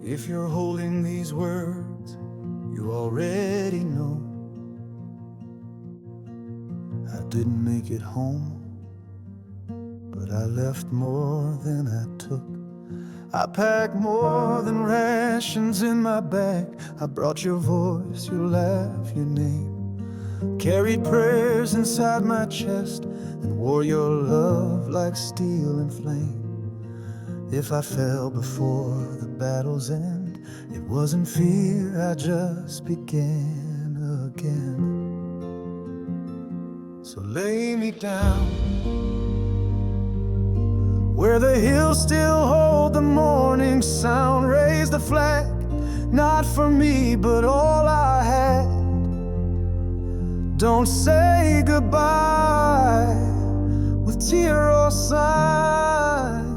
If you're holding these words, you already know I didn't make it home, but I left more than I took. I packed more than rations in my bag. I brought your voice, your laugh, your name. Carried prayers inside my chest and wore your love like steel and flame. If I fell before the battle's end, it wasn't fear, I just began again. So lay me down where the hills still hold the morning sound. Raise the flag, not for me, but all I had. Don't say goodbye with tear or sign.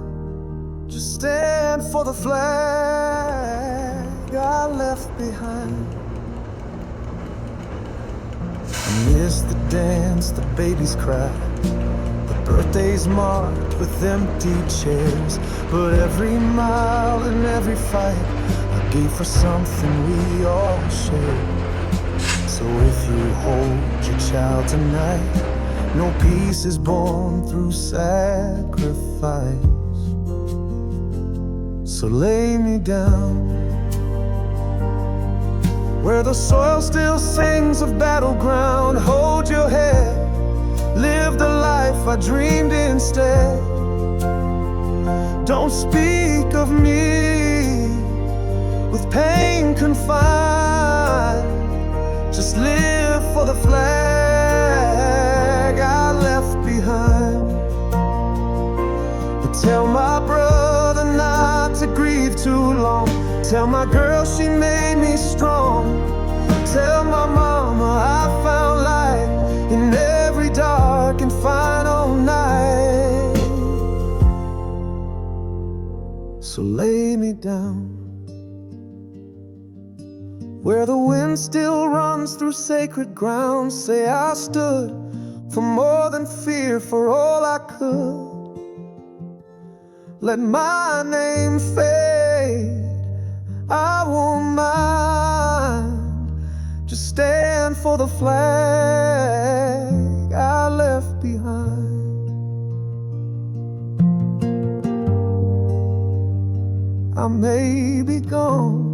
Just stand for the flag I left behind. I miss the dance, the babies cry, the birthdays marked with empty chairs. But every mile and every fight I gave for something we all shared. So if you hold your child tonight, no peace is born through sacrifice. So lay me down where the soil still sings of battleground. Hold your head, live the life I dreamed instead. Don't speak of me with pain confined. Just live for the flag I left behind. But tell my brother not to grieve too long. Tell my girl she made me strong. Tell my mama I found light in every dark and final night. So lay me down where the wind still runs through sacred ground. Say I stood for more than fear, for all I could. Let my name fade, I won't mind. Just stand for the flag I left behind. I may be gone,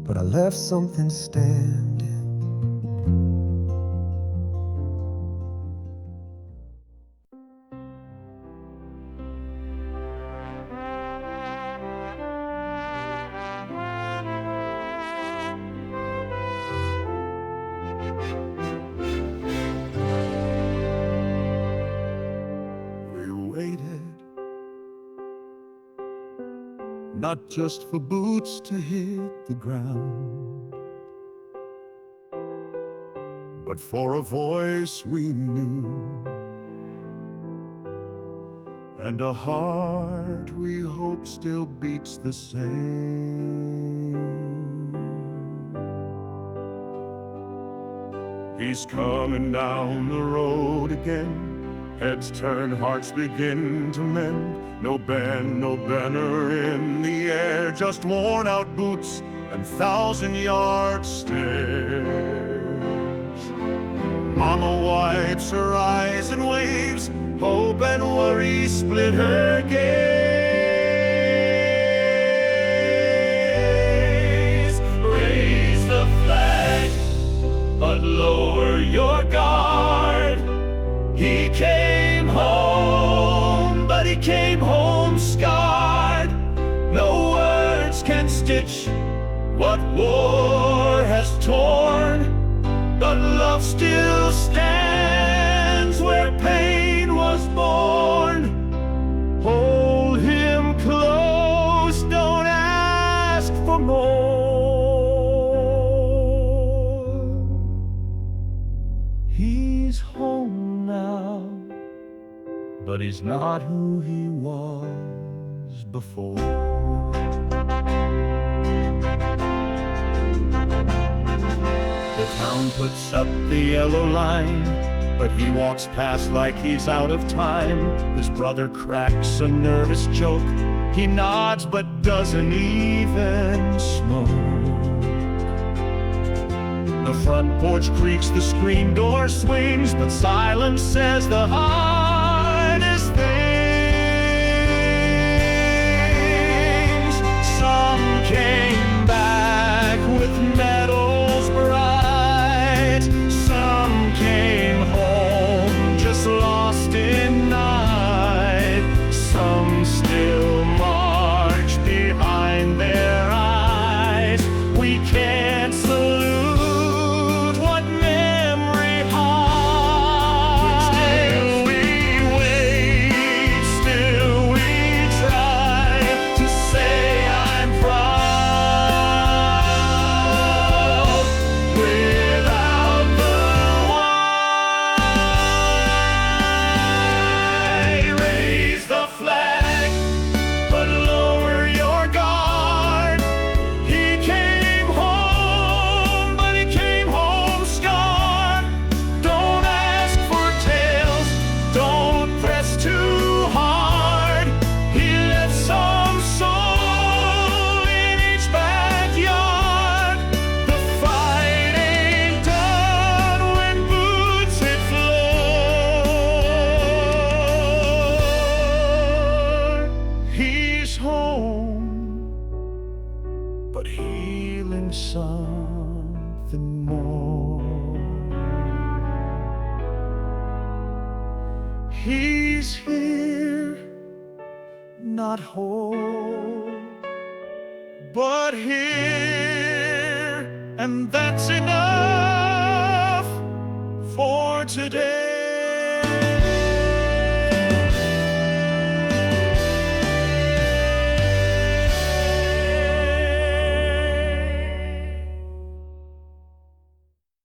but I left something standing. We waited, not just for boots to hit the ground, but for a voice we knew and a heart we hope still beats the same. He's coming down the road again. Heads turn, hearts begin to mend. No band, no banner in the air, just worn out boots and 1,000-yard stairs. Mama wipes her eyes and waves. Hope and worry split her gaze. Raise the flag, but lower your guard. He came home, but he came home scarred. No words can stitch what war has torn, but love still stands where pain was born. Hold him close, don't ask for more. He's home now, but he's not who he was before. The town puts up the yellow line, but he walks past like he's out of time. His brother cracks a nervous joke. He nods but doesn't even smoke. The front porch creaks, the screen door swings, but silence says the hardest things. Some came back with medals bright, some came home just lost in night, some still march behind their eyes. We can't salute what memory hides. Still we wait, still we try to say I'm proud without the why. Raise the flag, but lower your guard. He came home, but he came home scarred. Don't ask for tales, don't press too hard. He left some soul in each backyard. The fight ain't done when boots hit floor. He's home, but healing something more. He's here, not whole, but here, and that's enough for today.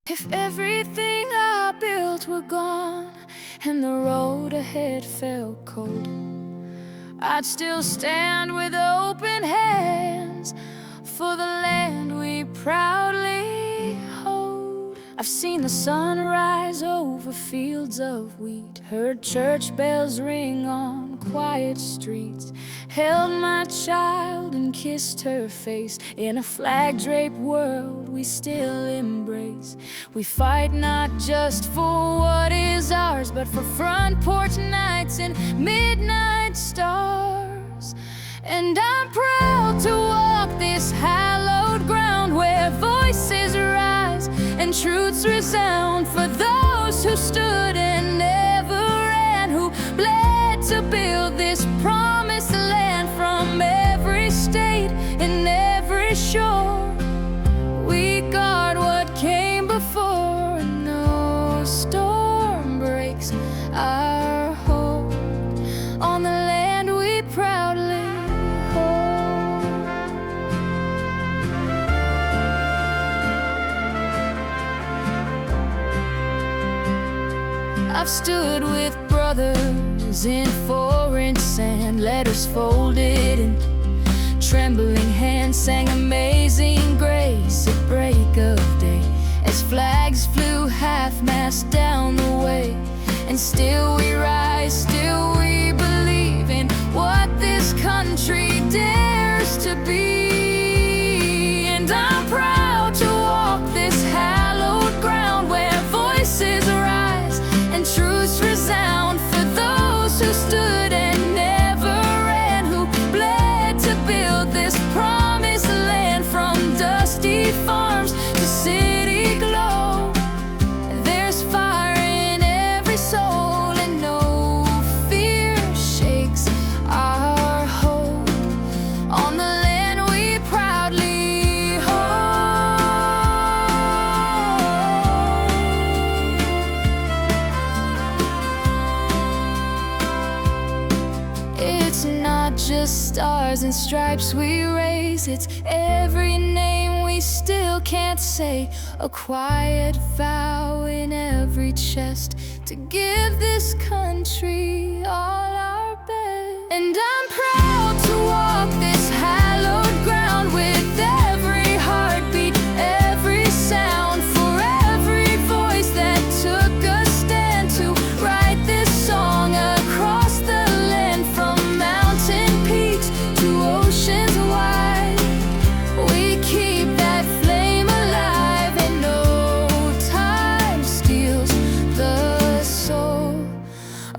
If everything I built were gone and the road ahead felt cold, I'd still stand with open hands for the land we proudly hold. I've seen the sun rise over fields of wheat, heard church bells ring on quiet streets, held my child and kissed her face. In a flag-draped world we still embrace. We fight not just for what is ours, but for front porch nights and midnight stars. And I'm proud to walk this hallowed ground where voices rise and truths resound, for those who stood and never ran, who bled to build this promised land. From every state and every shore, we guard what came before, and no storm breaks our hold on the land we proudly hold. I've stood with brothers in foreign sand, letters folded and trembling hands sang Amazing Grace at break of day, as flags flew half-mast down the way. And still we rise, still we believe in what this country dares to be. And I'm proud to walk this hallowed ground where voices rise and truths resound, for those who stood and never ran, who bled to build this promised land. From dusty farms to city glow, there's fire in every soul, and no fear shakes our hope on the land we proudly hold. It's not just stars and stripes we raise, it's every name we still can't say, a quiet vow in every chest to give this country all our best. And I'm proud to walk this hallowed ground with every heartbeat, every sound, for every voice that took a stand to write this song across the land. From mountain peaks to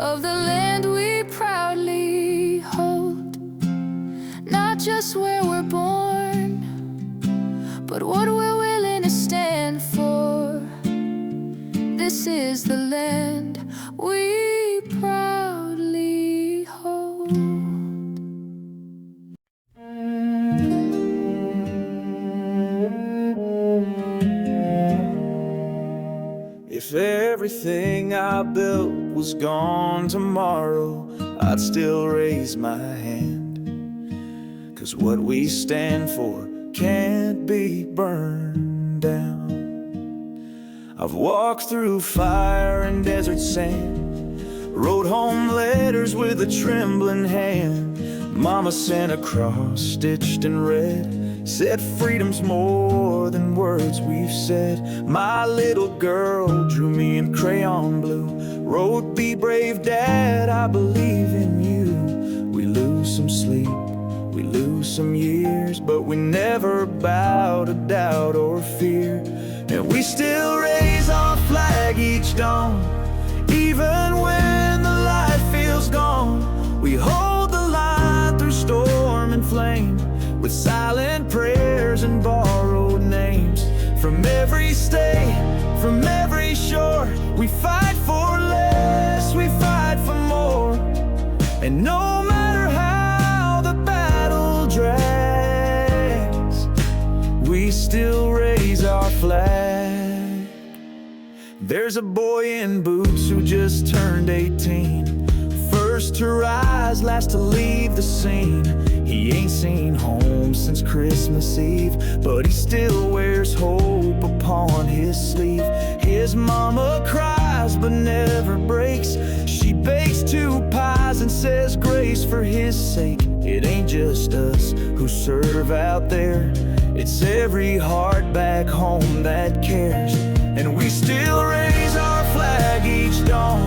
of the land we proudly hold. Not just where we're born, but what we're willing to stand for. This is the land we proudly hold. If everything I built was gone tomorrow, I'd still raise my hand. 'Cause what we stand for can't be burned down. I've walked through fire and desert sand, wrote home letters with a trembling hand. Mama sent a cross stitched in red, said freedom's more than words we've said. My little girl drew me in crayon blue, wrote, "Be brave, Dad, I believe in you." We lose some sleep, we lose some years, but we never bow to doubt or fear. And we still raise our flag each dawn, even when the light feels gone. We hold the line through storm and flame, with silent prayers and borrowed names. From every state, from every shore, we fight for less, we fight for more. And no matter how the battle drags, we still raise our flag. There's a boy in boots who just turned 18, first to rise, last to leave the scene. He ain't seen home since Christmas Eve, but he still wears hope upon his sleeve. His mama cries but never breaks. She bakes 2 pies and says grace for his sake. It ain't just us who serve out there, it's every heart back home that cares. And we still raise our flag each dawn,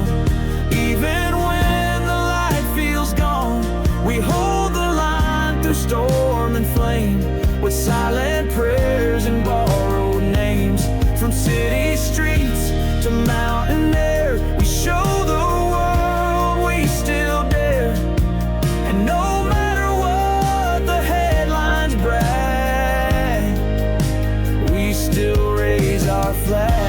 even when the light feels gone. We hold the line through storm and flame, with silent prayers and borrowed names. From city streets to mountain air, we show the world we still dare. And no matter what the headlines brag, we still raise our flag.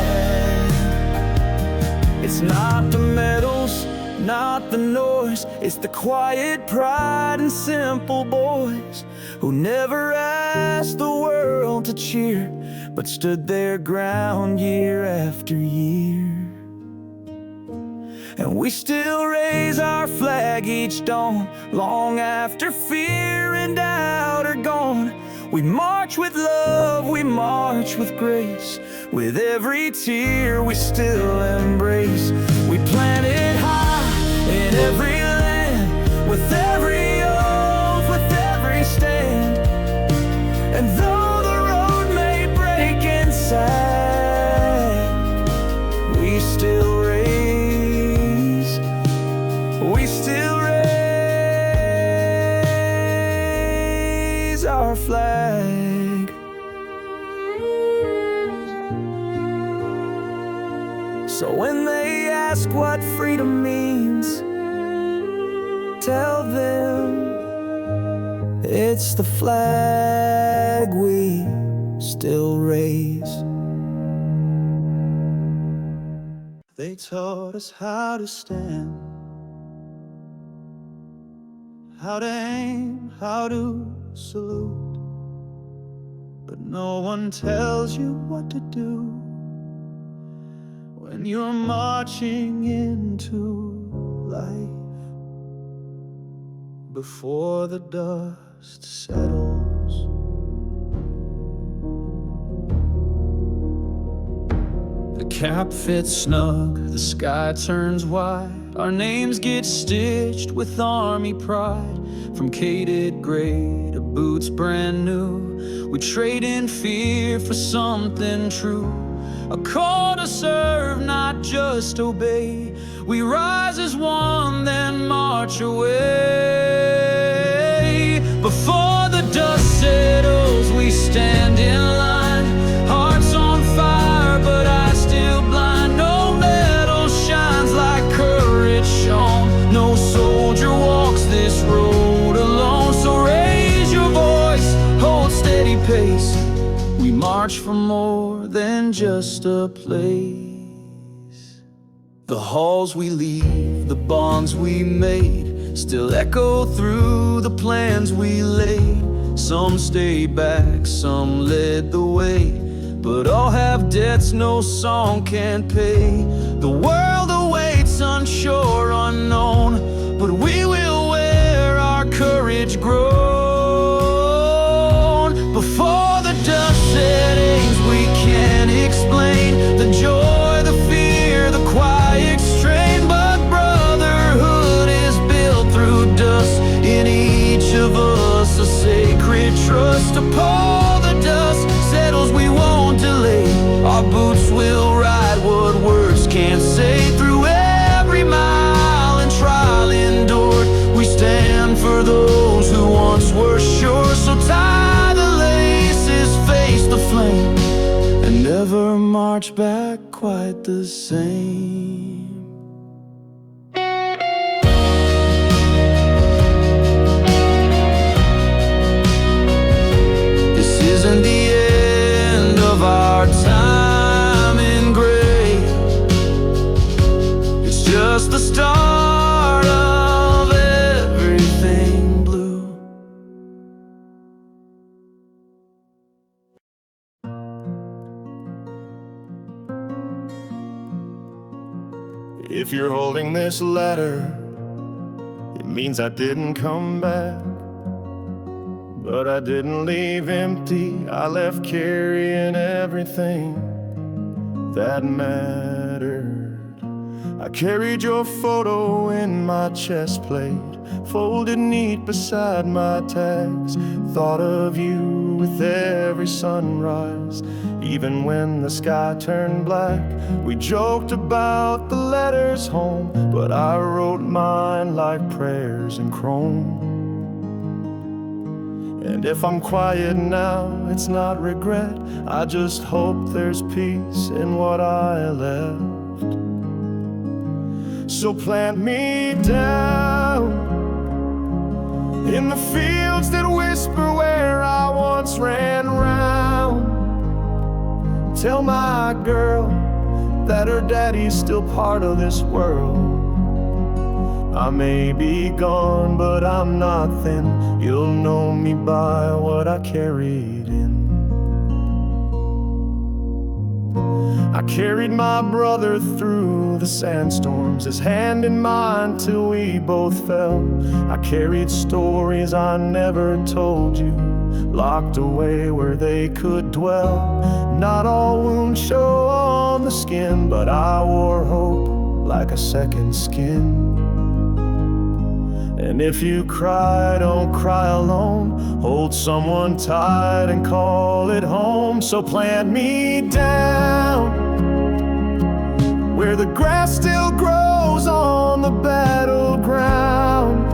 It's not the medals, not the noise, it's the quiet pride and simple boys who never asked the world to cheer, but stood their ground year after year. And we still raise our flag each dawn, long after fear and doubt are gone. We march with love, we march with grace, with every tear we still embrace. We planted high in every land, with every oath, with every stand. And though the road may break inside, we still raise our flag. So when they ask what freedom means, tell them it's the flag we still raise. They taught us how to stand, how to aim, how to salute, but no one tells you what to do when you're marching into life. Before the dust settles, the cap fits snug, the sky turns wide. Our names get stitched with army pride. From caded gray to boots brand new, we trade in fear for something true. A call to serve, not just obey. We rise as one, then march away. Before the dust settles, we stand in line. Hearts on fire, but eyes still blind. No metal shines like courage shone. for more than just a place. The halls we leave, the bonds we made, still echo through the plans we laid. Some stay back, some led the way, but all have debts no song can pay. The world awaits unsure, unknown, but we will wear our courage grown. Before the dust settings we can't explain the joy, the fear, the quiet strain, but brotherhood is built through dust. In each of us a sacred trust. Upon the dust settles, we won't delay. Our boots will ride what words can't say. Through every mile and trial endured, we stand for those who once were sure. So tie the laces, face the flame, and never march back quite the same. This isn't the end of our time in gray. It's just the start of everything blue. If you're holding this letter, it means I didn't come back. But I didn't leave empty, I left carrying everything that mattered. I carried your photo in my chest plate, folded neat beside my tags. Thought of you with every sunrise, even when the sky turned black. We joked about the letters home, but I wrote mine like prayers in chrome. And if I'm quiet now, it's not regret. I just hope there's peace in what I left. So plant me down in the fields that whisper where I once ran round. Tell my girl that her daddy's still part of this world. I may be gone, but I'm not thin. You'll know me by what I carried in. I carried my brother through the sandstorms, his hand in mine till we both fell. I carried stories I never told you, locked away where they could dwell. Not all wounds show on the skin, but I wore hope like a second skin. And if you cry, don't cry alone. Hold someone tight and call it home. So plant me down where the grass still grows on the battleground.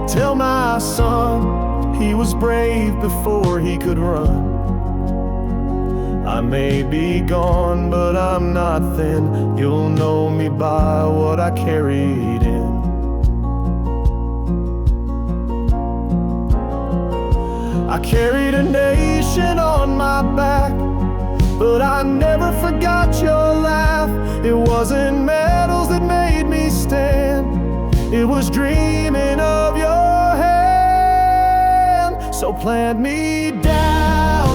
Tell my son he was brave before he could run. I may be gone, but I'm not thin. You'll know me by what I carried in. I carried a nation on my back, but I never forgot your laugh. It wasn't medals that made me stand, it was dreaming of your hand. So plant me down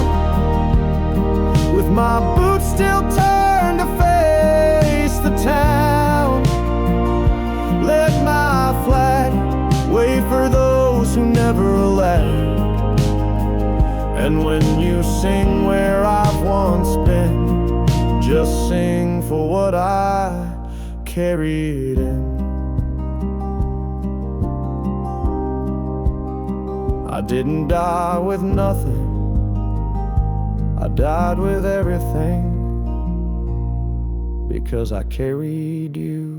with my boots still turned to face the town. Let my flag wave for those who never left. And when you sing where I've once been, just sing for what I carried in. I didn't die with nothing, I died with everything, because I carried you.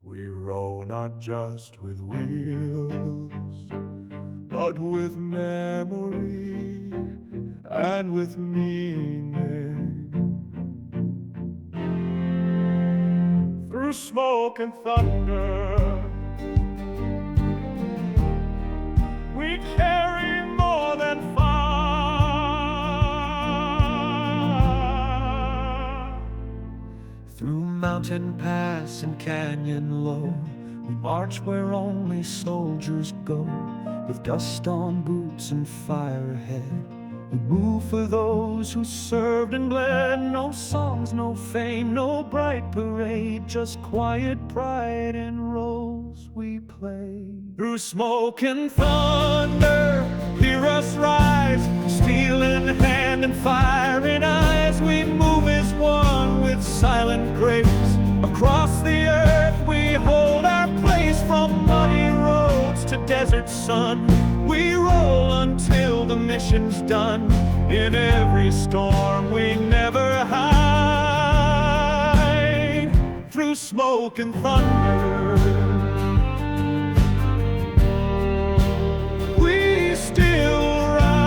We roll not just with wheels, but with memory and with meaning. through smoke and thunder. We carry more than fire. Through mountain pass and canyon low, we march where only soldiers go. With dust on boots and fire ahead, we move for those who served and bled. No songs, no fame, no bright parade, just quiet pride in roles we play. Through smoke and thunder, hear us rise, steel in hand and fire in eyes. We move as one with silent grace. Across the earth we hold our place, from muddy roads to desert sun. We roll until the mission's done. In every storm we never hide. Through smoke and thunder, we still ride.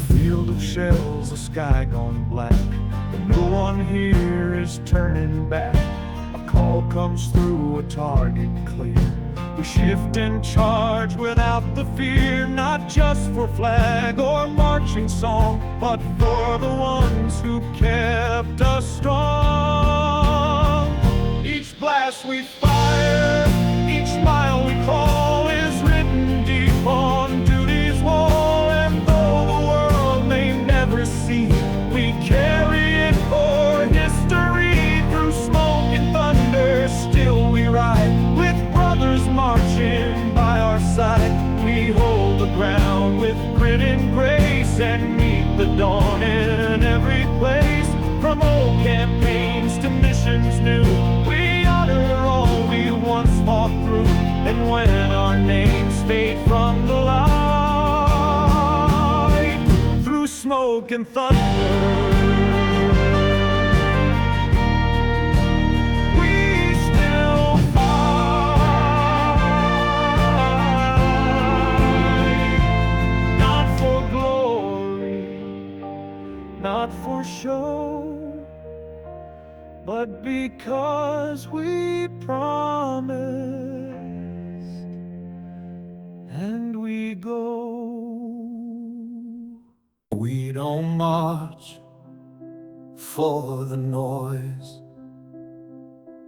Field of shells, the sky gone black, but no one here is turning back. Call comes through, a target clear. We shift and charge without the fear, not just for flag or marching song, but for the ones who kept us strong. Each blast we fire, each mile we crawl is written deep on duty's wall. And though the world may never see, we carry it for history. Through smoke and thunder, still we ride, with brothers marching by our side. We hold the ground with grit and grace, and meet the dawn in every place. From old campaigns to missions new, we honor all we once fought through. And when our names fade from the light, through smoke and thunder, not for show, but because we promised, and we go. We don't march for the noise,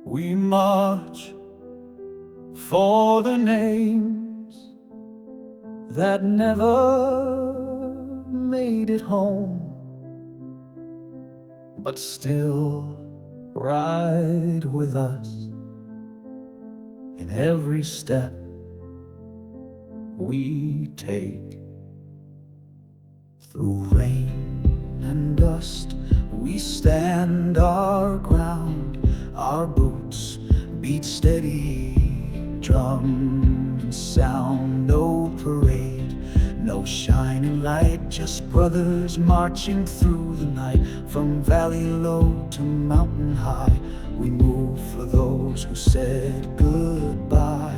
we march for the names that never made it home, but still ride with us in every step we take. Through rain and dust we stand our ground. Our boots beat steady, drums sound, no parade, no shining light, just brothers marching through the night. From valley low to mountain high, we move for those who said goodbye.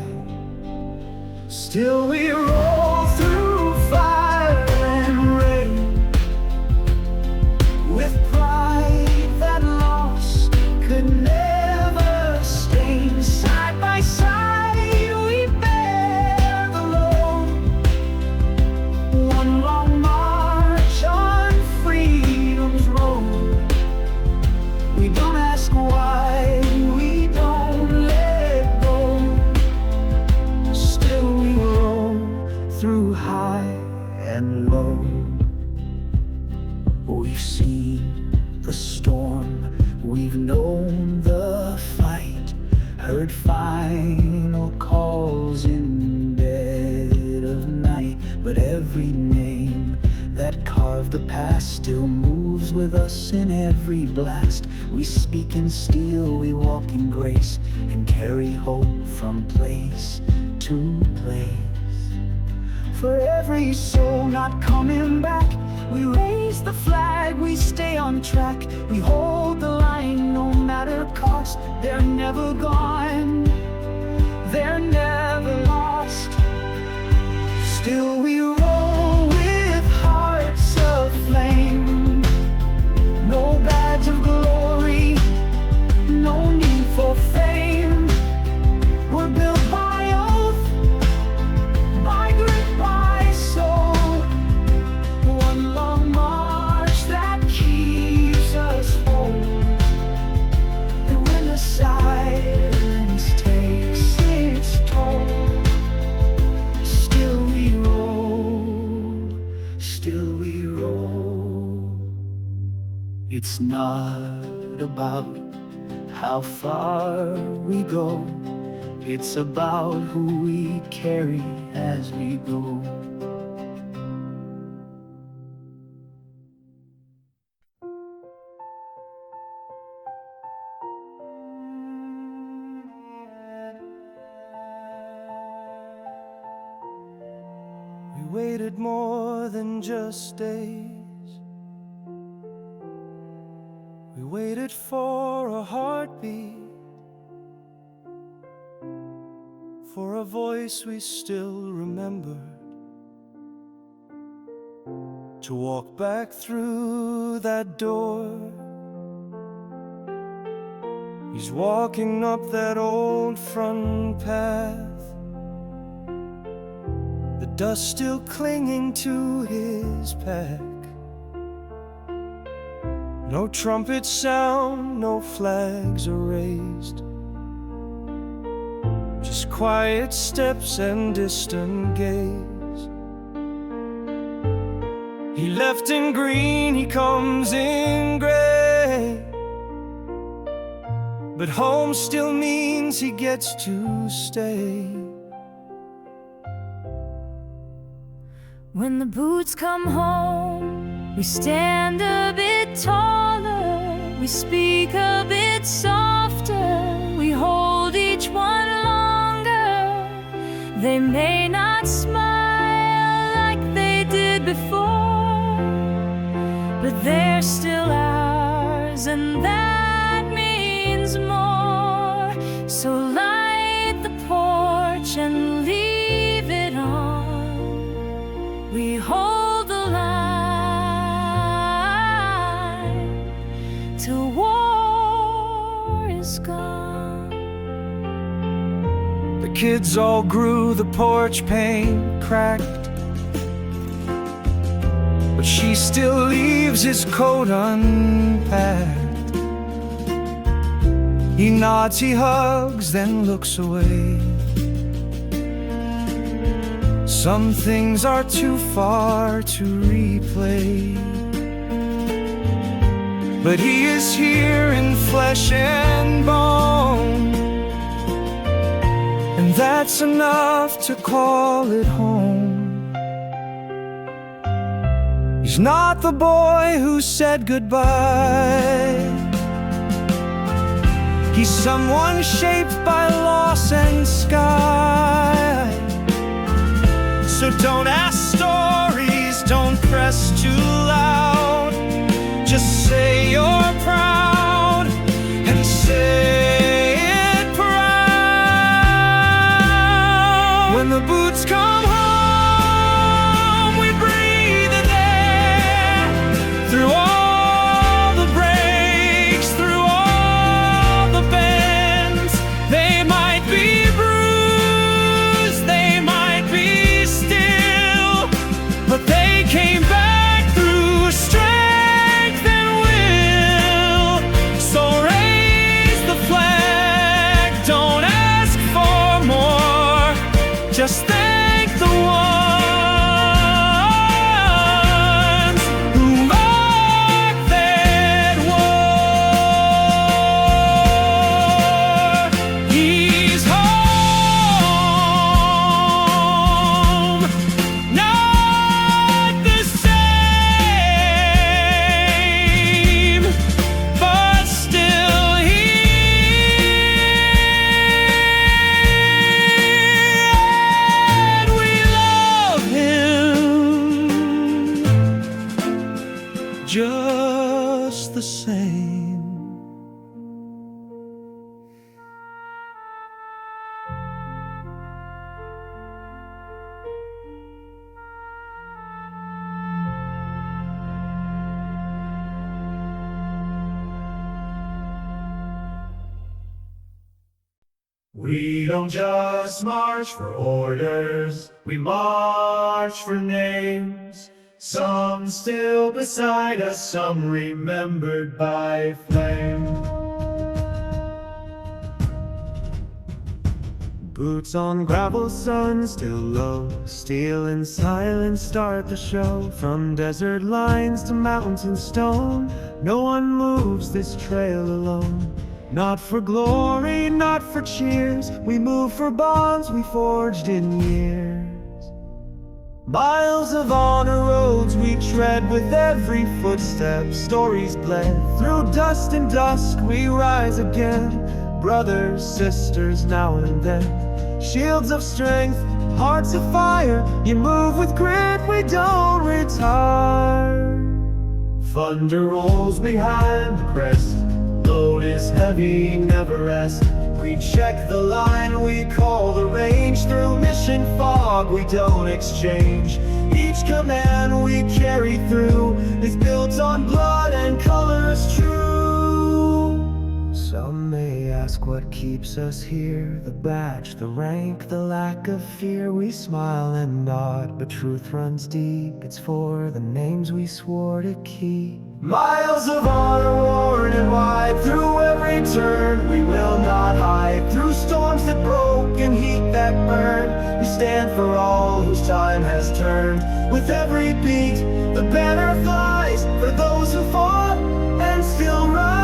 Still we roll through fire and rain, with pride that loss could never stain. Side by side we bear the load, one long march on freedom's road. We don't ask why, we don't let go. Still we roll through high and low. We've seen the storm, we've known the fight, heard final calls in dead of night. But every name that carved the past still moves with us in every blast. We speak in steel, we walk in grace, and carry hope from place to place. For every soul not coming back, we raise the flag, we stay on track. We hold the line no matter cost. They're never gone, they're never lost. Still we roll with hearts aflame, It's not about how far we go, it's about who we carry as we go. We waited more than just days. We waited for a heartbeat, for a voice we still remembered, to walk back through that door. He's walking up that old front path, the dust still clinging to his pack. No trumpet sound, no flags are raised, just quiet steps and distant gaze. He left in green, he comes in gray, but home still means he gets to stay. When the boots come home, we stand a bit taller, we speak a bit softer, we hold each one longer. They may not smile like they did before, but they're still ours, and that means more. So light the porch and leave it on. We hold the line till war is gone. The kids all grew, the porch pane cracked, but she still leaves his coat unpacked. He nods, he hugs, then looks away. Some things are too far to replay, but he is here in flesh and bone, and that's enough to call it home. He's not the boy who said goodbye. He's someone shaped by loss and sky. So don't ask stories, don't press too loud. Just say you're proud, and say it proud. When the boots come home, we breathe in there. Through all the breaks, through all the bends, they might be bruised, they might be still, but they came back through strength and will. So raise the flag, don't ask for more, just thank the ones who marked that war. He's home, not the same, but still here, and we love him just the same. We don't just march for orders, we march for names. Some still beside us, some remembered by flame. Boots on gravel, sun still low. Steel and silence start the show. From desert lines to mountains and stone, no one moves this trail alone. Not for glory, not for cheers, we move for bonds we forged in years. Miles of honor roads we tread with every footstep, stories bled. Through dust and dusk we rise again, brothers, sisters now and then. Shields of strength, hearts of fire, you move with grit, we don't retire. Thunder rolls behind the crest, load is heavy, never rest. We check the line, we call the range. Through mission fog we don't exchange. Each command we carry through is built on blood and colors true. Some may ask what keeps us here, the badge, the rank, the lack of fear. We smile and nod, but truth runs deep. It's for the names we swore to keep. Miles of honor worn and wide, through every turn we will not hide. Through storms that broke and heat that burned, we stand for all whose time has turned. With every beat, the banner flies for those who fought and still rise.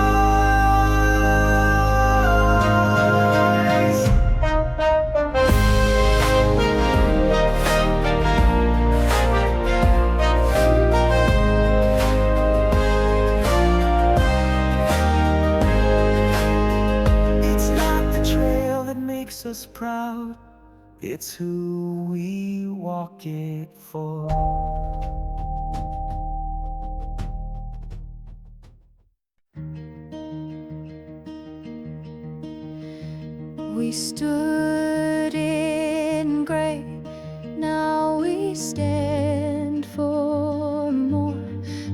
Us proud, it's who we walk it for. We stood in gray, now we stand for more.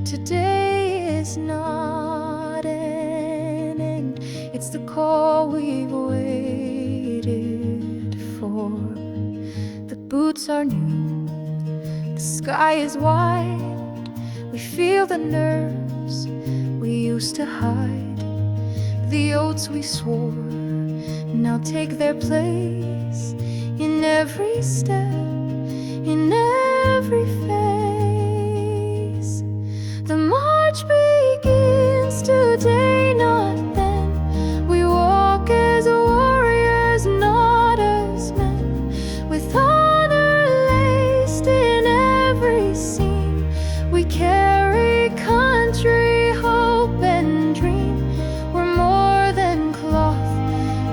Today is not an end, it's the call we've waited for. The boots are new, the sky is wide. We feel the nerves we used to hide. The oaths we swore now take their place in every step, in every face. The march begins today, not then. We walk as warriors, not as men, with honor laced in every seam. We carry country, hope, and dream. We're more than cloth,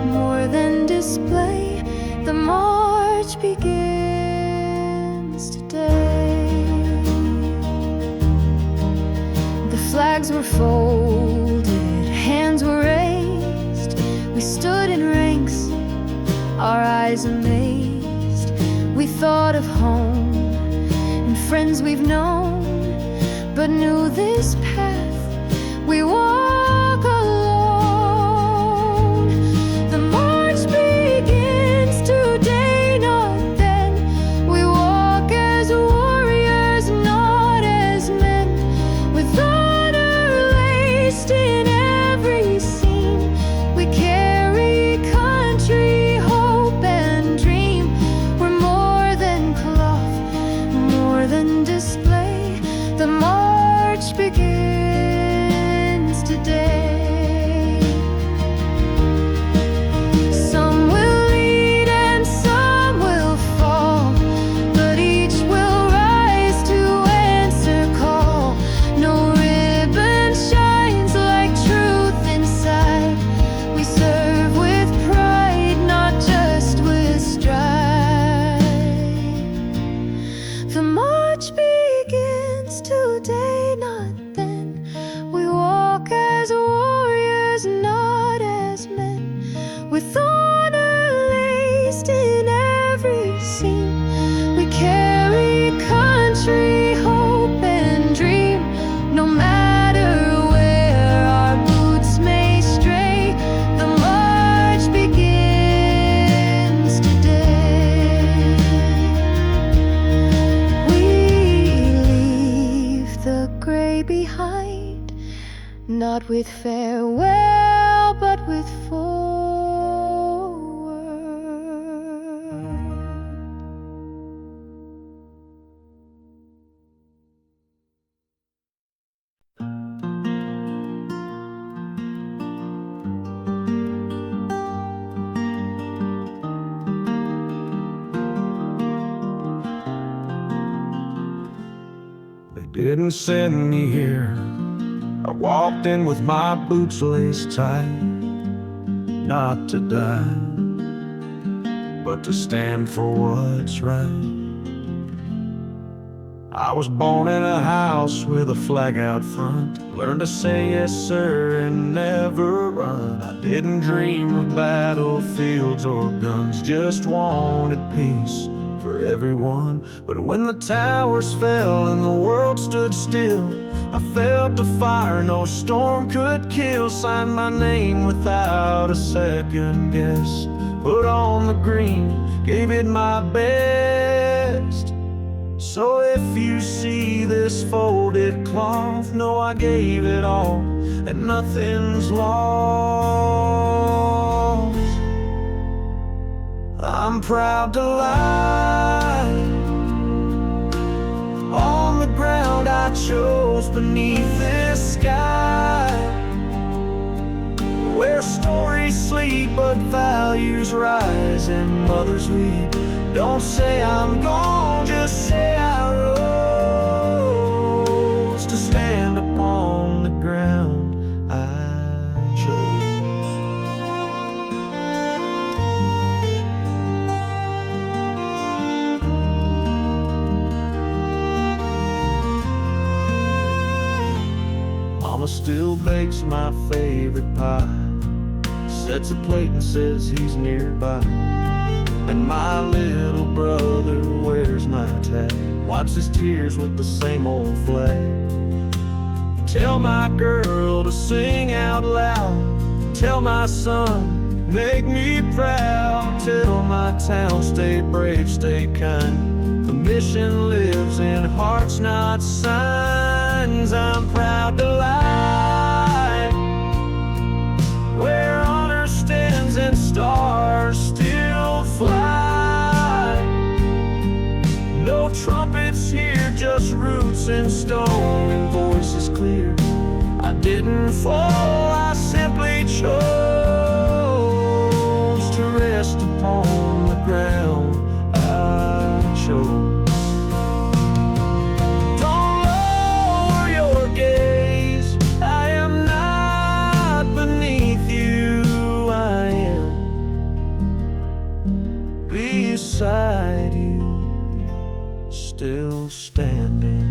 more than display. The march begins today. The flags were folded, hands were raised. We stood in ranks, our eyes amazed. We thought of home and friends we've known, but knew this path we walk alone. The march begins today, not then. We walk as warriors, not as men, with honor laced in every seam. We carry country, hope, and dream. We're more than cloth, more than display. The march begins today. didn't send me here. I walked in with my boots laced tight, not to die, but to stand for what's right. I was born in a house with a flag out front. Learned to say yes sir and never run. I didn't dream of battlefields or guns, just wanted peace for everyone. But when the towers fell and the world stood still, I felt the fire no storm could kill. Signed my name without a second guess, put on the green, gave it my best. So if you see this folded cloth, know I gave it all and nothing's lost. I'm proud to lie on the ground I chose beneath this sky, where stories sleep but values rise and mothers weep. Don't say I'm gone, just say I rose to stand upon the ground I chose. Mama still bakes my favorite pie, sets a plate and says he's nearby. And my little brother wears my tag, wipes his tears with the same old flag. Tell my girl to sing out loud, tell my son, make me proud. Tell my town, stay brave, stay kind. The mission lives in hearts, not signs. I'm proud to lie where honor stands and stars still fly. No trumpets here, just roots in stone and voices clear. I didn't fall, I simply chose to rest upon the ground I chose. Don't lower your gaze, I am not beneath you, I am beside you, still standing.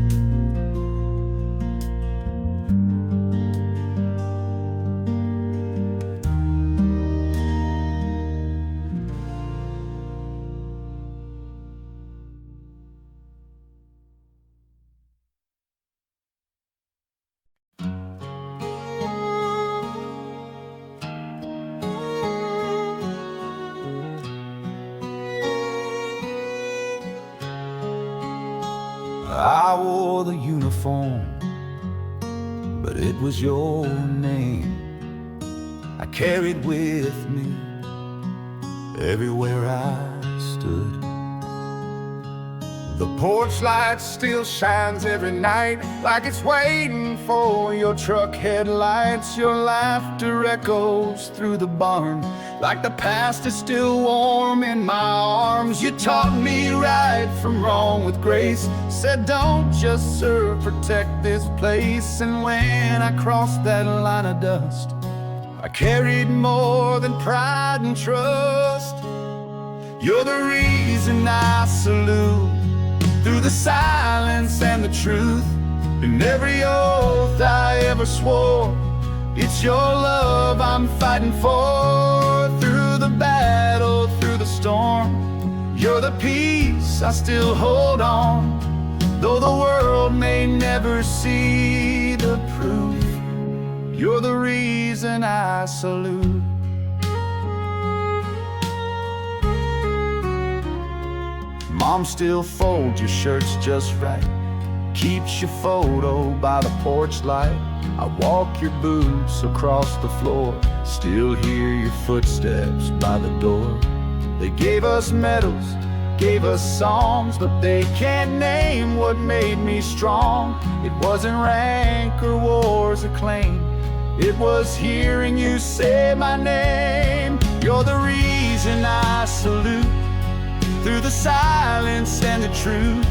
I wore the uniform, but it was your name I carried with me everywhere I stood. The porch light still shines every night, like it's waiting for your truck headlights. Your laughter echoes through the barn, like the past is still warm in my arms. You taught me right from wrong with grace, said don't just serve, protect this place. And when I crossed that line of dust, I carried more than pride and trust. You're the reason I salute, through the silence and the truth, in every oath I ever swore. It's your love I'm fighting for, through the battle, through the storm. You're the peace I still hold on, though the world may never see the proof. You're the reason I salute. Mom still folds your shirts just right, keeps your photo by the porch light. I walk your boots across the floor, still hear your footsteps by the door. They gave us medals, gave us songs, but they can't name what made me strong. It wasn't rank or war's acclaim, it was hearing you say my name. You're the reason I salute, through the silence and the truth,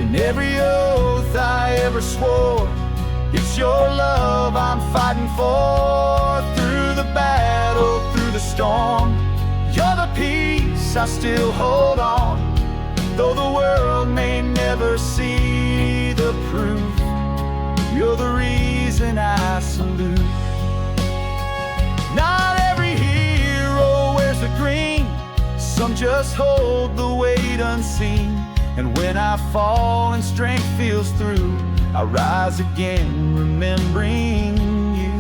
In every oath I ever swore, it's your love I'm fighting for. Through the battle, through the storm, you're the peace I still hold on. Though the world may never see the proof, you're the reason I salute. Not every hero wears the green, some just hold the weight unseen. And when I fall and strength feels through, I rise again remembering you.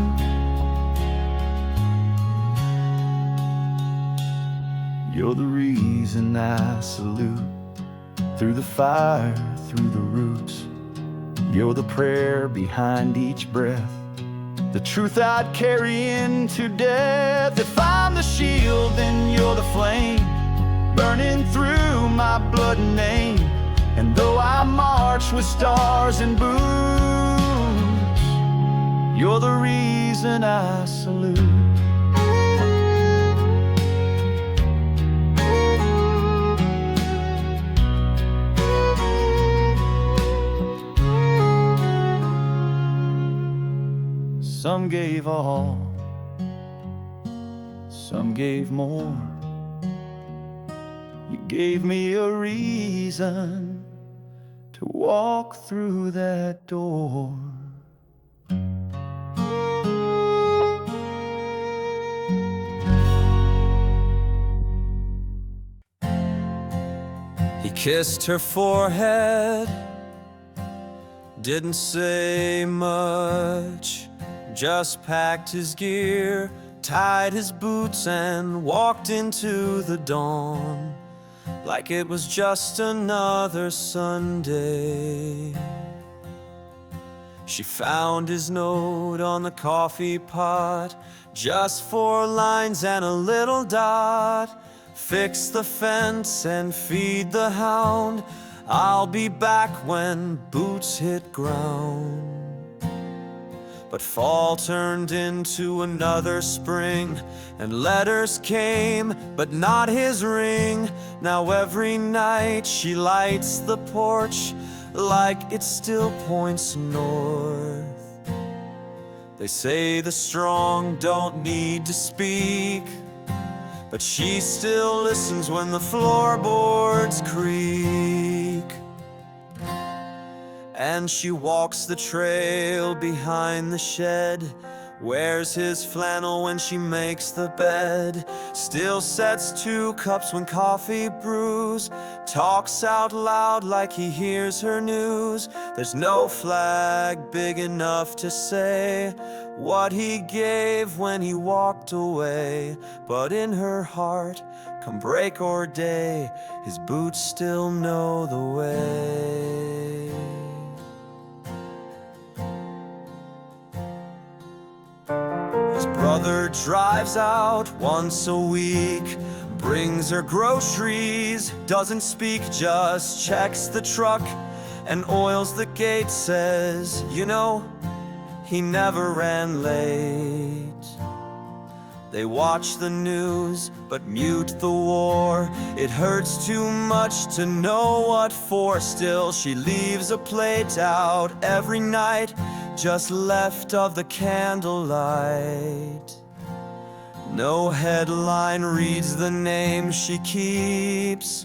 You're the reason I salute. Through the fire, through the roots, you're the prayer behind each breath, the truth I'd carry into death. If I'm the shield, then you're the flame, burning through my blood and name. And though I march with stars and boots, you're the reason I salute. Some gave all, some gave more. You gave me a reason to walk through that door. He kissed her forehead, didn't say much, just packed his gear, tied his boots and walked into the dawn like it was just another Sunday. She found his note on the coffee pot, just 4 lines and a little dot. Fix the fence and feed the hound, I'll be back when boots hit ground. But fall turned into another spring, and letters came, but not his ring. Now every night she lights the porch like it still points north. They say the strong don't need to speak, but she still listens when the floorboards creak. And she walks the trail behind the shed, wears his flannel when she makes the bed, still sets 2 cups when coffee brews, talks out loud like he hears her news. There's no flag big enough to say what he gave when he walked away, but in her heart, come break or day, his boots still know the way. His brother drives out once a week, brings her groceries, doesn't speak, just checks the truck and oils the gate. Says, you know, he never ran late. They watch the news, but mute the war. It hurts too much to know what for. Still, she leaves a plate out every night, just left of the candlelight. No headline reads the name she keeps,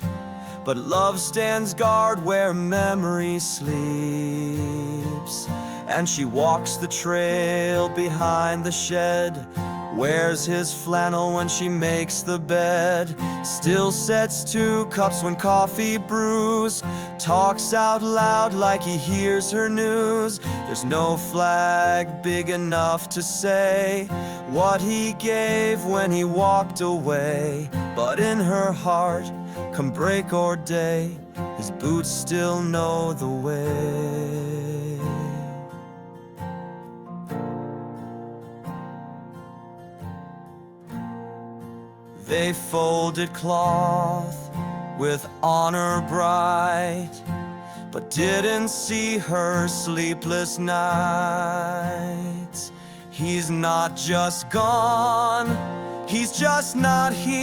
but love stands guard where memory sleeps. And she walks the trail behind the shed, wears his flannel when she makes the bed, still sets 2 cups when coffee brews, talks out loud like he hears her news. There's no flag big enough to say what he gave when he walked away, but in her heart, come break or day, his boots still know the way. They folded cloth with honor bright, but didn't see her sleepless nights. He's not just gone, he's just not here.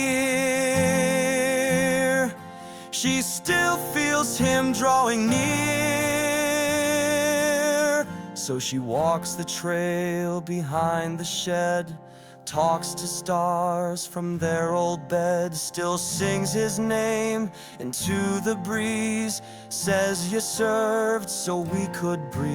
she still feels him drawing near. So she walks the trail behind the shed, talks to stars from their old bed, still sings his name into the breeze, says you served so we could breathe.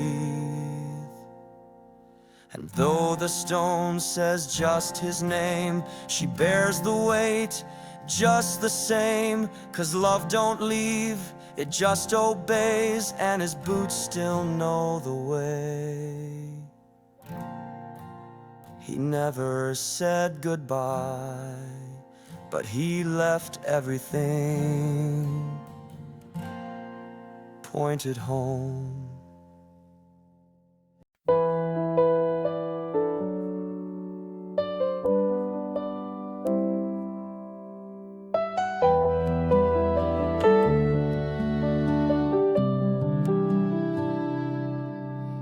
And though the stone says just his name, she bears the weight just the same. 'Cause love don't leave, it just obeys, and his boots still know the way. He never said goodbye, but he left everything pointed home.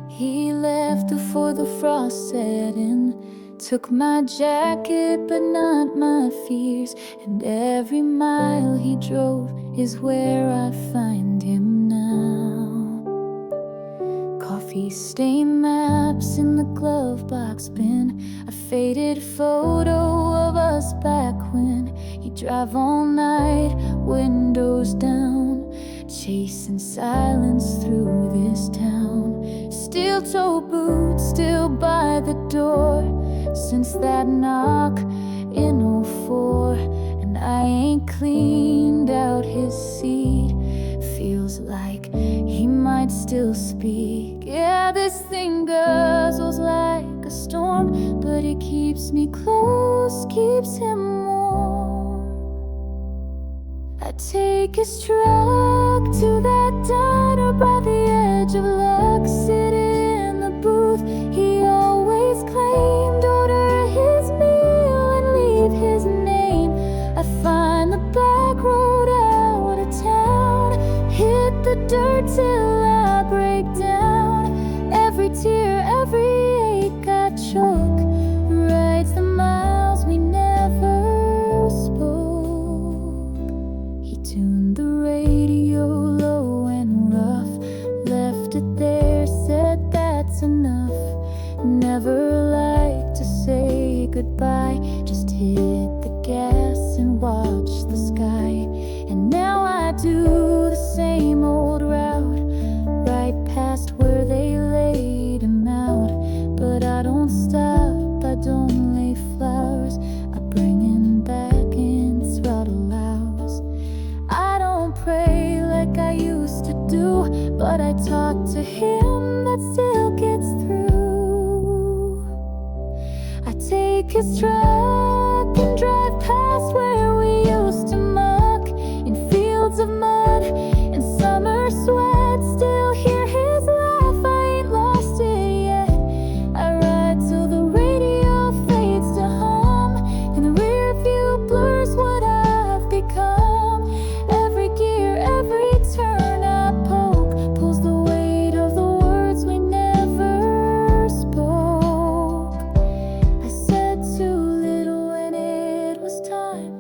He left before the frost set in, took my jacket but not my fears, and every mile he drove is where I find him now. Coffee-stained maps in the glove box bin, a faded photo of us back when he'd drive all night, windows down, chasing silence through this town. Steel-toe boots still by the door since that knock in '04, and I ain't cleaned out his seat. Feels like he might still speak. Yeah, this thing guzzles like a storm, but it keeps me close, keeps him warm. I take his truck to that diner by the edge of luck, sitting in the booth he always claimed, order his meal and leave his name. I find the back road out of town, hit the dirt till I break down. Every tear, every ache I choke, writes the miles we never spoke. He tuned the radio low and rough, left it there, said that's enough. Never liked to say goodbye, just hit the gas and watch the sky. And now I do the same old route, right past where they laid him out. But I don't stop, I don't lay flowers, I bring him back in throttle hours. I don't pray like I used to do, but I talk to him, that still gets through. I take his truck and drive past where we used to muck in fields of mud and summer sweat. Still hear his laugh, I ain't lost it yet. I ride till the radio fades to hum, and the rear view blurs what I've become. Every gear, every turn I poke, pulls the weight of the words we never spoke. I said too little when it was time.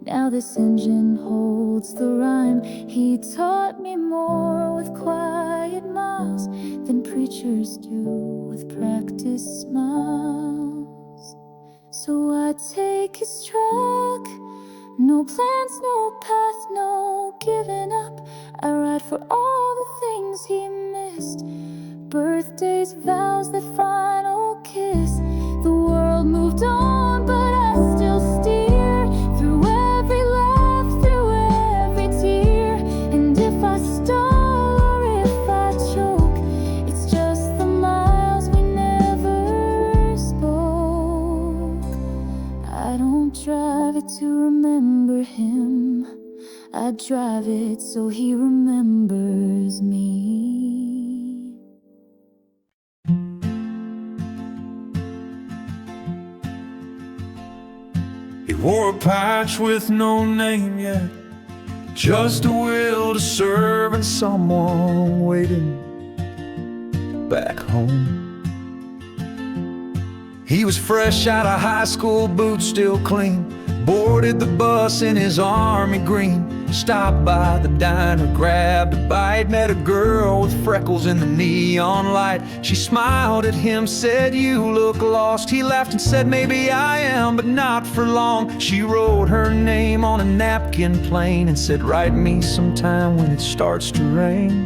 Now this engine holds the rhyme. He taught me more with quiet miles than preachers do with practice smiles. So I take his truck, no plans, no path, no giving up. I ride for all the things he missed, birthdays, vows, that final kiss. The world moved on, but I still steer through every laugh, through every tear. And if I stall or if I choke, it's just the miles we never spoke. I don't drive it to remember him, I drive it so he remembers me. He wore a patch with no name yet, just a will to serve and someone waiting back home. He was fresh out of high school, boots still clean, boarded the bus in his army green, Stopped by the diner, grabbed a bite, met a girl with freckles in the neon light. She smiled at him, said, "You look lost." He laughed and said, "Maybe I am, but not for long." She wrote her name on a napkin plain and said, "Write me sometime when it starts to rain."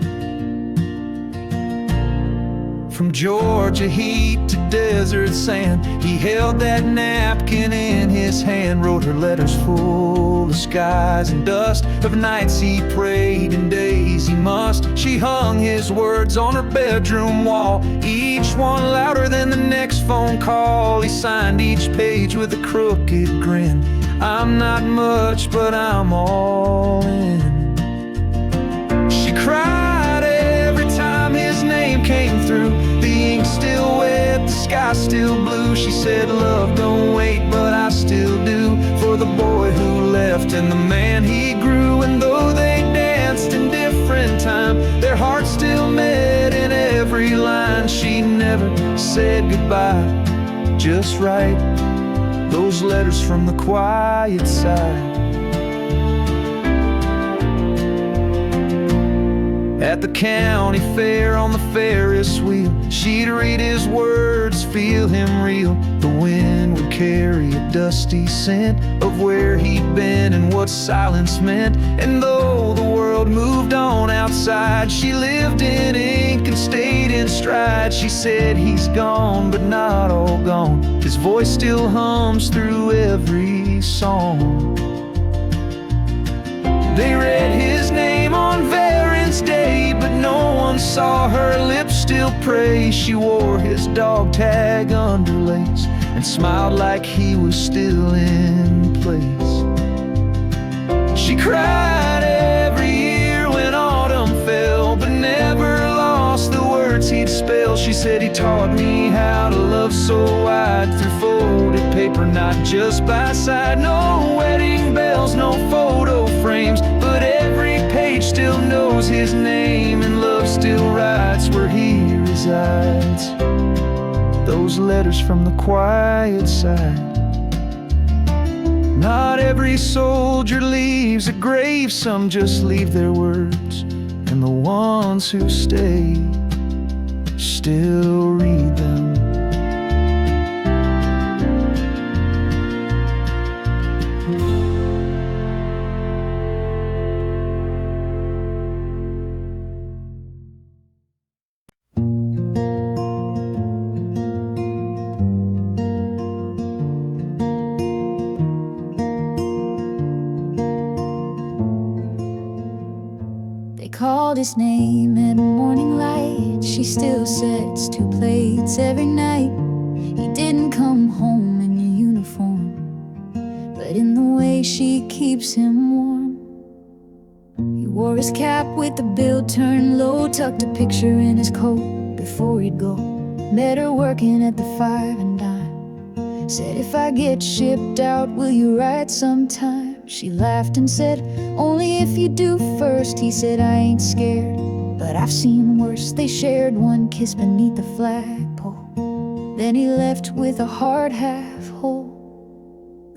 From Georgia heat to desert sand, he held that napkin in his hand, wrote her letters full of skies and dust, of nights he prayed and days he must. She hung his words on her bedroom wall, each one louder than the next phone call. He signed each page with a crooked grin. "I'm not much, but I'm all in." She cried every time his name came through. The ink still wet, the sky still blue. She said, "Love don't wait, but I still do, for the boy who left and the man he grew." And though they danced in different time, their hearts still met in every line. She never said goodbye, just write those letters from the quiet side. At the county fair on the Ferris wheel, she'd read his words, feel him reel. The wind would carry a dusty scent of where he'd been and what silence meant. And though the world moved on outside, she lived in ink and stayed in stride. She said, "He's gone, but not all gone. His voice still hums through every song." They read his name on Veterans Day, but no one saw her lips still pray. She wore his dog tag underlace and smiled like he was still in place. She cried every year when autumn fell, but never lost the words he'd spell. She said, "He taught me how to love so wide, through folded paper, not just by side. No wedding bells, no photo frames, but every page still knows his name, and love still writes where he resides." Those letters from the quiet side. Not every soldier leaves a grave, some just leave their words, and the ones who stay still read them. They called his name at morning light. She still sets 2 plates every night. He didn't come home in uniform, but in the way she keeps him warm. He wore his cap with the bill turned low, tucked a picture in his coat before he'd go. Met her working at the 5 and dime. Said, "If I get shipped out, will you write sometime?" She laughed and said, "Only if you do first." He said, "I ain't scared, but I've seen worse." They shared one kiss beneath the flagpole. Then he left with a heart half whole.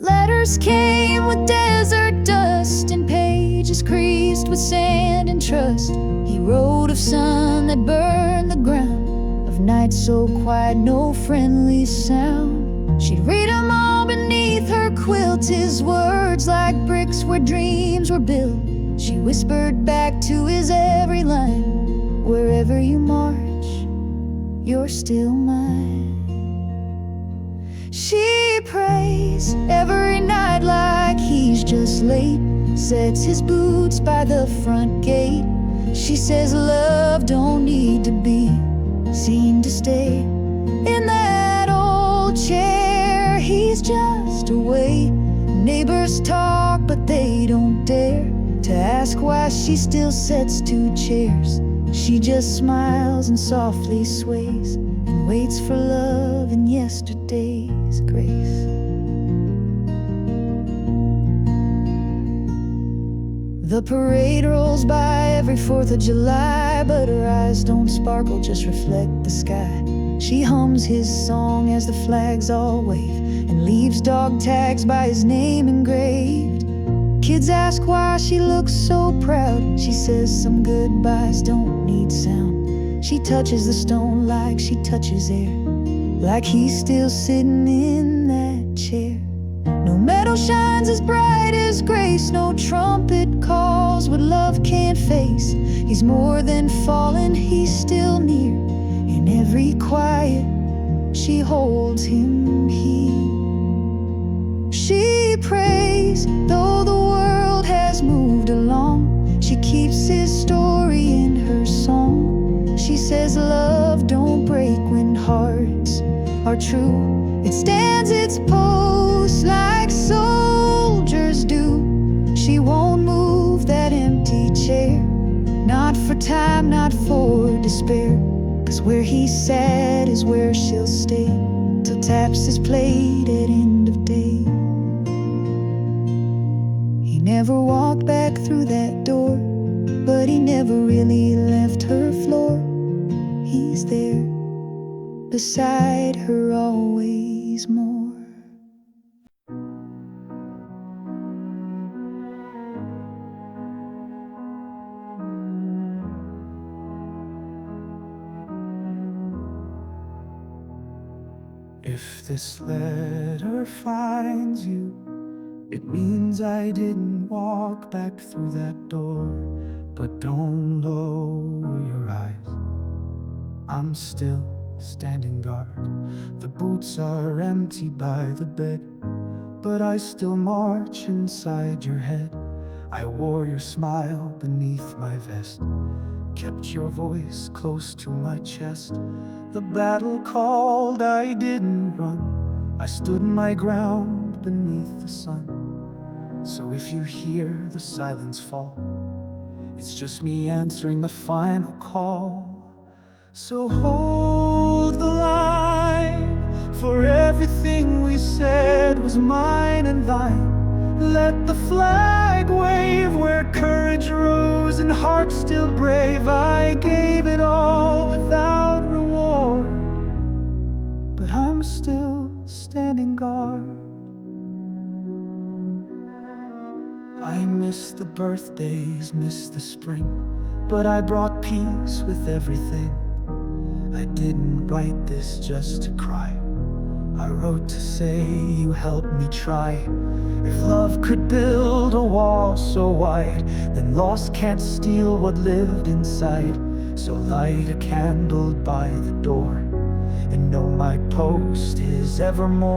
Letters came with desert dust and pages creased with sand and trust. He wrote of sun that burned the ground, of nights so quiet, no friendly sound. She'd read them all beneath her quilt, his words like bricks where dreams were built. She whispered back to his every line, "Wherever you march, you're still mine." She prays every night like he's just late, sets his boots by the front gate. She says love don't need to be seen to stay in that old chair. He's just away. Neighbors talk, but they don't dare to ask why she still sets 2 chairs. She just smiles and softly sways and waits for love in yesterday's grace. The parade rolls by every 4th of July, but her eyes don't sparkle, just reflect the sky. She hums his song as the flags all wave and leaves dog tags by his name engraved. Kids kids ask why she looks so proud, she says some goodbyes don't need sound. She touches the stone like she touches air, like he's still sitting in that chair. No metal shines as bright as grace, no trumpet calls what love can't face. He's more than fallen, he's still near. In every quiet, she holds him here. She prays, though the world has moved along. She keeps his story in her song. She says love don't break when hearts are true. It stands its post like soldiers do. She won't move that empty chair, not for time, not for despair. 'Cause where he sat is where she'll stay, till taps his plate at end of day. He never walked back through that door, but he never really left her floor. He's there, beside her always more. If this letter finds you, it means I didn't walk back through that door. But don't lower your eyes, I'm still standing guard. The boots are empty by the bed, but I still march inside your head. I wore your smile beneath my vest, kept your voice close to my chest. The battle called, I didn't run, I stood my ground beneath the sun. So if you hear the silence fall, it's just me answering the final call. So hold the line, for everything we said was mine and thine. Let the flag wave where courage rose and hearts still brave. I gave it all without reward, but I'm still standing guard. I miss the birthdays, miss the spring, but I brought peace with everything. I didn't write this just to cry, I wrote to say you helped me try. If love could build a wall so wide, then loss can't steal what lived inside. So light a candle by the door, and know my post is evermore.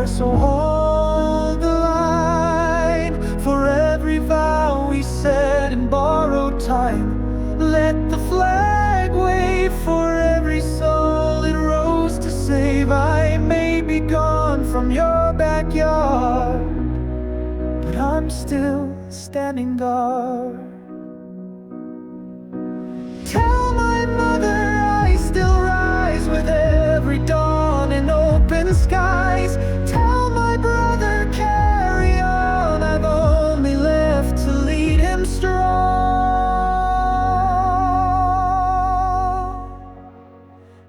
So hold the line, for every vow we said in borrowed time. Let the flag wave for every soul it rose to save. I may be gone from your backyard, but I'm still standing guard. Tell my mother I still rise with every dawn in open skies. Tell my brother carry on, I've only left to lead him strong.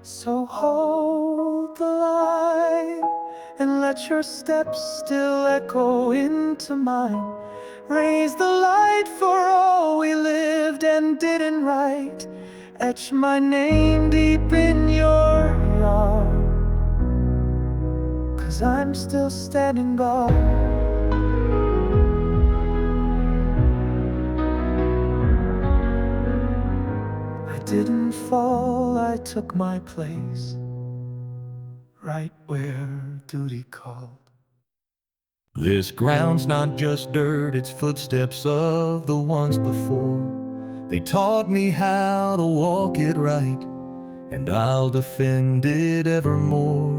So hold the line and let your steps still echo into mine. Raise the light for all we lived and didn't write. Etch my name deep in your heart, 'cause I'm still standing guard. I didn't fall, I took my place, right where duty called. This ground's not just dirt, it's footsteps of the ones before. They taught me how to walk it right, and I'll defend it evermore.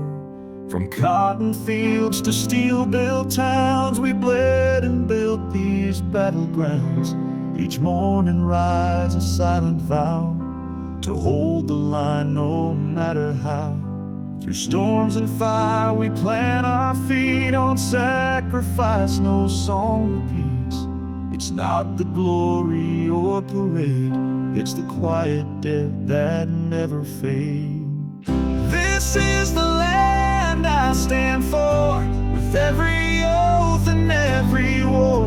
From cotton fields to steel-built towns, we bled and built these battlegrounds. Each morning rise a silent vow to hold the line no matter how. Through storms and fire we plant our feet on sacrifice, no song repeats. It's not the glory or parade, it's the quiet death that never fades. This is the land I stand for, with every oath and every war.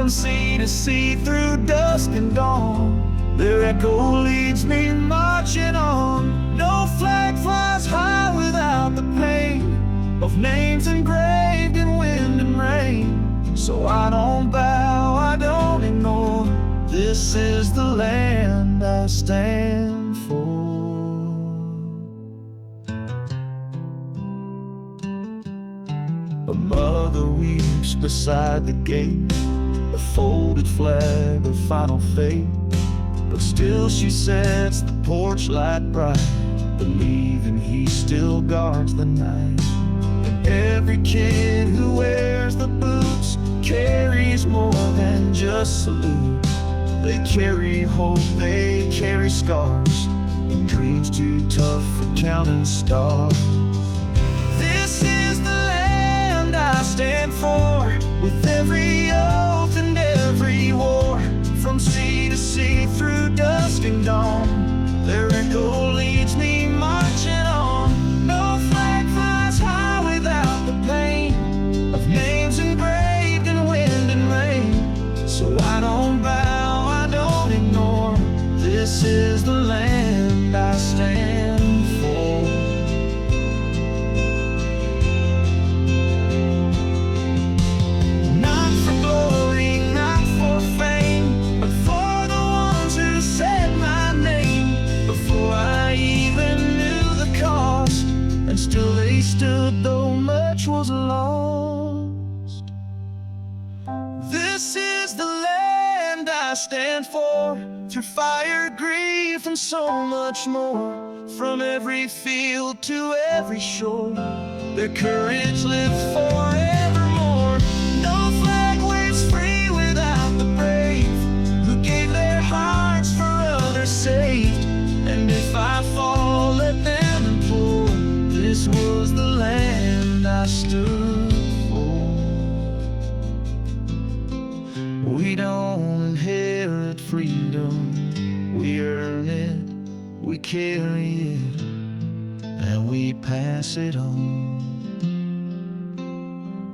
from sea to sea, through dusk and dawn, their echo leads me marching on. No flag flies high without the pain of names engraved in wind and rain. So I don't bow, I don't ignore. This is the land I stand for. A mother weeps beside the gate, a folded flag of final fate. But still she sets the porch light bright, believing he still guards the night. And every kid who wears the boots carries more than just salute. They carry hope, they carry scars, dreams too tough for counting stars. This is the land I stand for, with every oath and every war. From sea to sea, through dusk and dawn, their echo leads me marching on. No flag flies high without the pain of names engraved in wind and rain. So I don't bow, I don't ignore. This is the land I stand for. Not for glory, not for fame, but for the ones who said my name before I even knew the cost. And still they stood though much was lost. This is the land I stand for, through fire, grief, and so much more. From every field to every shore, their courage lives forevermore. No flag waves free without the brave who gave their hearts for others saved. And if I fall, let them implore. This was the land I stood for. We don't inherit freedom, we earn it, we carry it, and we pass it on,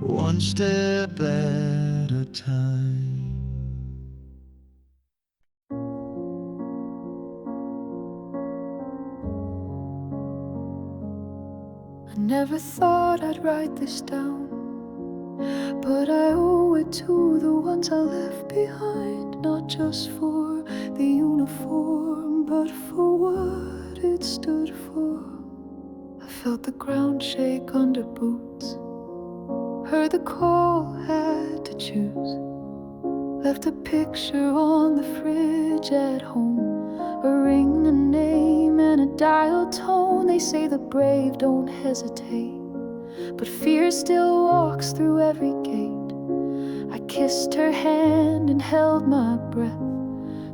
one step at a time. I never thought I'd write this down, but I owe it to the ones I left behind. Not just for the uniform, but for what it stood for. I felt the ground shake under boots, heard the call, had to choose. Left a picture on the fridge at home, a ring, a name, and a dial tone. They say the brave don't hesitate, but fear still walks through every gate. I kissed her hand and held my breath,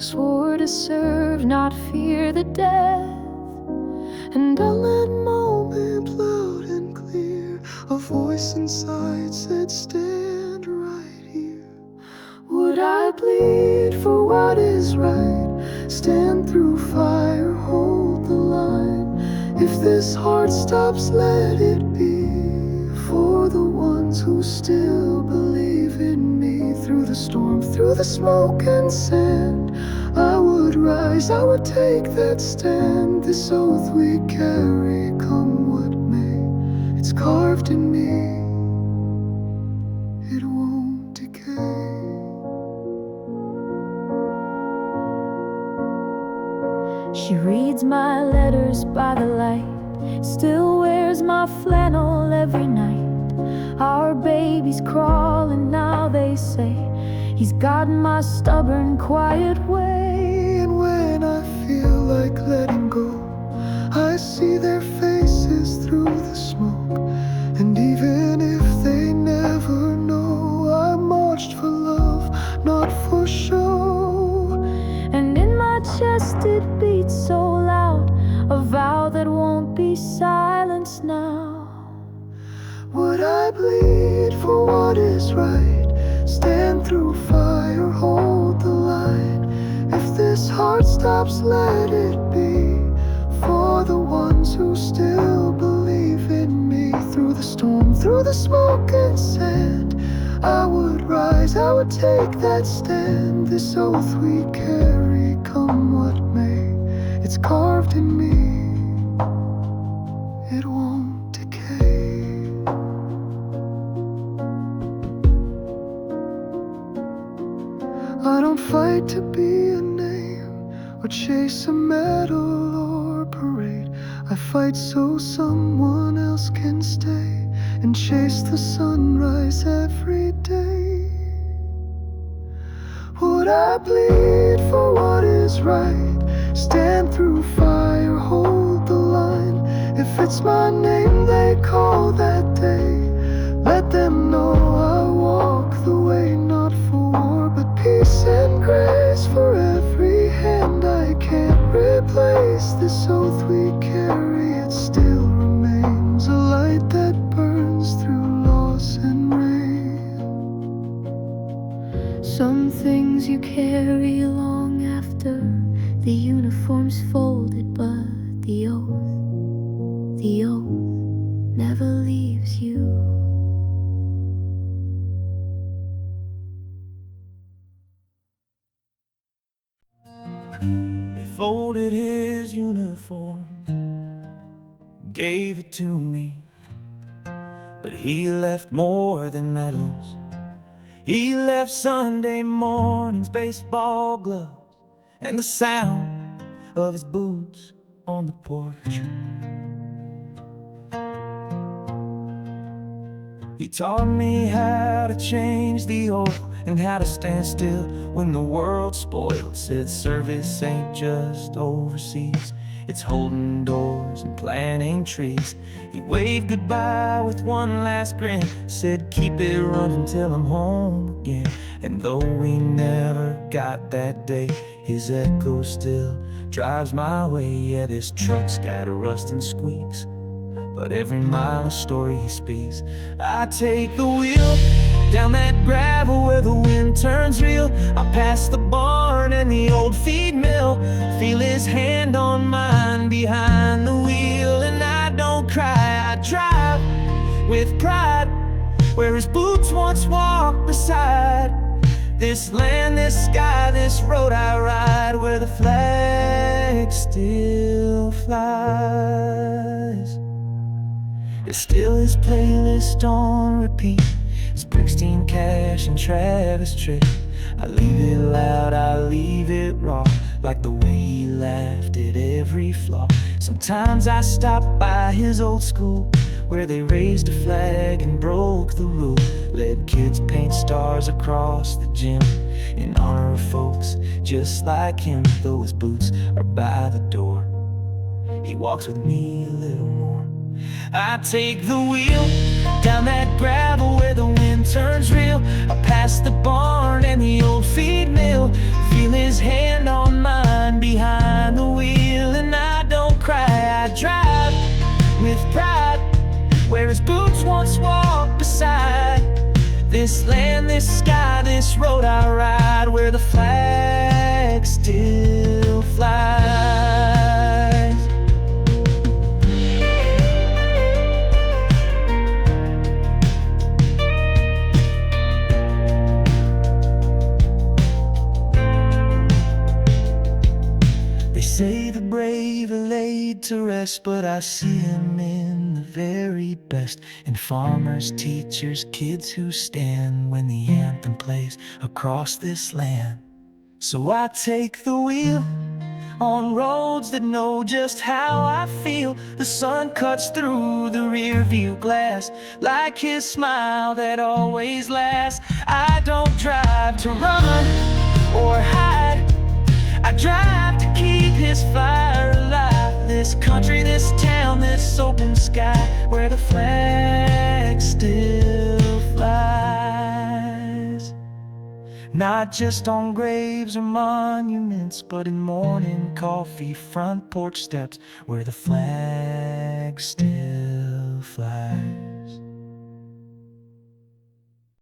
swore to serve, not fear the death. And on that moment, loud and clear, a voice inside said, stand right here. Would I bleed for what is right? Stand through fire, hold the line. If this heart stops, let it be for the ones who still believe in me. Through the storm, through the smoke and sand, I would rise, I would take that stand. This oath we carry, come what may, it's carved in me, it won't decay. She reads my letters by the light, still wears my flannel every night. Our baby's crawling now, they say. He's got my stubborn, quiet way. And when I feel like letting go, I see their faces through the smoke. And even if they never know, I marched for love, not for show. And in my chest it beats so loud, a vow that won't be silenced now. Would I bleed for what is right? Stand through fire, hold the line. If this heart stops, let it be for the ones who still believe in me. Through the storm, through the smoke and sand, I would rise, 'cause I would take that stand. This oath we carry, come what may. It's carved in me, it won't decay. I don't fight to be a name or chase a medal or parade. I fight so someone else can stay and chase the sunrise every day. Would I bleed for what is right? Stand through fire, hold the line. If it's my name they call that day, let them know I walk the way, not for war, but peace and grace. For every hand I can't replace, this oath we carry, it still remains a light that burns through loss and rain. Some things you carry long after the uniform's folded, but the oath never leaves you. He folded his uniform, gave it to me, but he left more than medals. He left Sunday mornings, baseball gloves, and the sound of his boots on the porch. He taught me how to change the oil and how to stand still when the world's spoiled. Said service ain't just overseas, it's holding doors and planting trees. He waved goodbye with one last grin, said keep it running till I'm home again. And though we never got that day, his echo still drives my way. Yeah, this truck's got a rust and squeaks, but every mile a story he speaks. I take the wheel down that gravel where the wind turns real. I pass the barn and the old feed mill, feel his hand on mine behind the wheel. And I don't cry, I drive with pride where his boots once walked beside. This land, this sky, this road I ride, where the flag still flies. It's still his playlist on repeat, Springsteen, Cash, and Travis Tritt. I leave it loud, I leave it raw, like the way he laughed at every flaw. Sometimes I stop by his old school, where they raised a flag and broke the rule. Let kids paint stars across the gym in honor of folks just like him. Though his boots are by the door, he walks with me a little more. I take the wheel down that gravel where the wind turns real. I pass the barn and the old feed mill, feel his hand on mine behind the wheel. And I don't cry, I drive with pride where his boots once walked beside. This land, this sky, this road I ride, where the flag still flies. They say the brave are laid to rest, but I see him in the very best. In farmers, teachers, kids who stand when the anthem plays across this land. So I take the wheel on roads that know just how I feel. The sun cuts through the rear view glass like his smile that always lasts. I don't drive to run or hide, I drive to keep his fire alive. This country, this town, this open sky, where the flag still flies. Not just on graves or monuments, but in morning coffee, front porch steps, where the flag still flies.